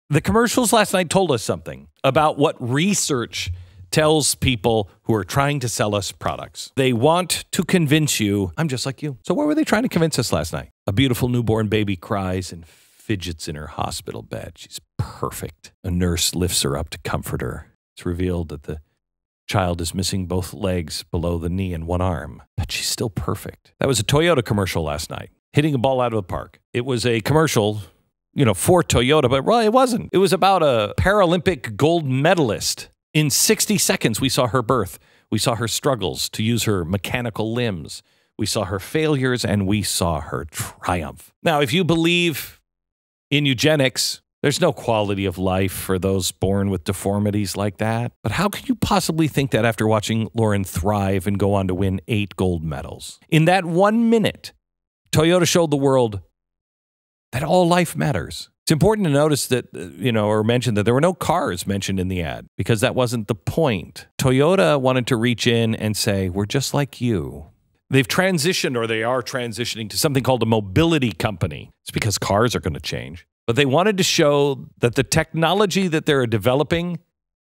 The commercials last night told us something about what research tells people who are trying to sell us products. They want to convince you, I'm just like you. So what were they trying to convince us last night? A beautiful newborn baby cries and fidgets in her hospital bed. She's perfect. A nurse lifts her up to comfort her. It's revealed that the child is missing both legs below the knee and one arm, but she's still perfect. That was a Toyota commercial last night, hitting a ball out of the park. It was a commercial, for Toyota, but well, it wasn't. It was about a Paralympic gold medalist. In 60 seconds, we saw her birth. We saw her struggles to use her mechanical limbs. We saw her failures, and we saw her triumph. Now, if you believe in eugenics, there's no quality of life for those born with deformities like that. But how can you possibly think that after watching Lauren thrive and go on to win 8 gold medals? In that 1 minute, Toyota showed the world that all life matters. It's important to notice that, or mention that there were no cars mentioned in the ad because that wasn't the point. Toyota wanted to reach in and say, we're just like you. They've transitioned, or they are transitioning to something called a mobility company. It's because cars are going to change. But they wanted to show that the technology that they're developing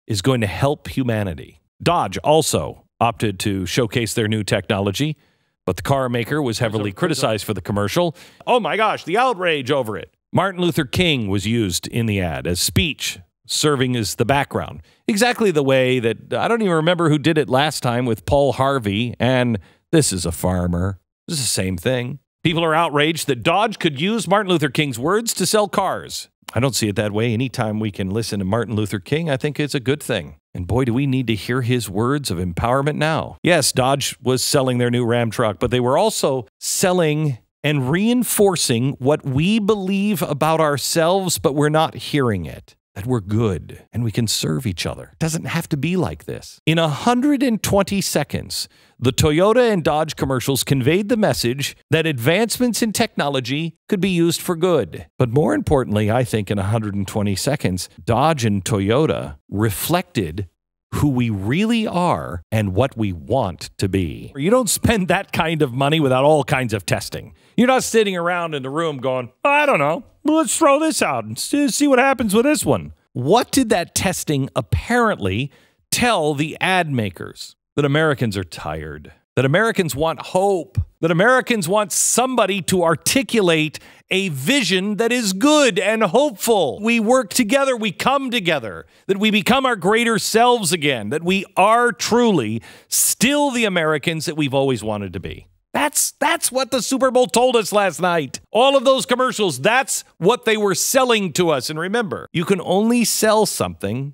is going to help humanity. Dodge also opted to showcase their new technology, but the car maker was heavily criticized for the commercial. Oh my gosh, the outrage over it. Martin Luther King was used in the ad as speech, serving as the background. Exactly the way that, I don't even remember who did it last time with Paul Harvey and This Is a Farmer. This is the same thing. People are outraged that Dodge could use Martin Luther King's words to sell cars. I don't see it that way. Anytime we can listen to Martin Luther King, I think it's a good thing. And boy, do we need to hear his words of empowerment now. Yes, Dodge was selling their new Ram truck, but they were also selling and reinforcing what we believe about ourselves, but we're not hearing it. That we're good and we can serve each other. It doesn't have to be like this. In 120 seconds, the Toyota and Dodge commercials conveyed the message that advancements in technology could be used for good. But more importantly, I think in 120 seconds, Dodge and Toyota reflected who we really are and what we want to be. You don't spend that kind of money without all kinds of testing. You're not sitting around in the room going, I don't know, let's throw this out and see what happens with this one. What did that testing apparently tell the ad makers? That Americans are tired, that Americans want hope, that Americans want somebody to articulate a vision that is good and hopeful. We work together, we come together, that we become our greater selves again, that we are truly still the Americans that we've always wanted to be. That's what the Super Bowl told us last night. All of those commercials, that's what they were selling to us. And remember, you can only sell something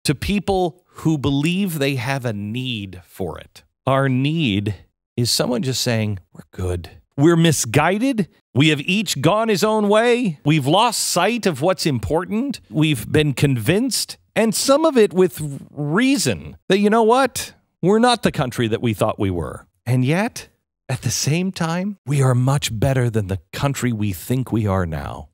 to people who believe they have a need for it. Our need is someone just saying, we're good. We're misguided. We have each gone his own way. We've lost sight of what's important. We've been convinced, and some of it with reason, that you know what? We're not the country that we thought we were. And yet, at the same time, we are much better than the country we think we are now.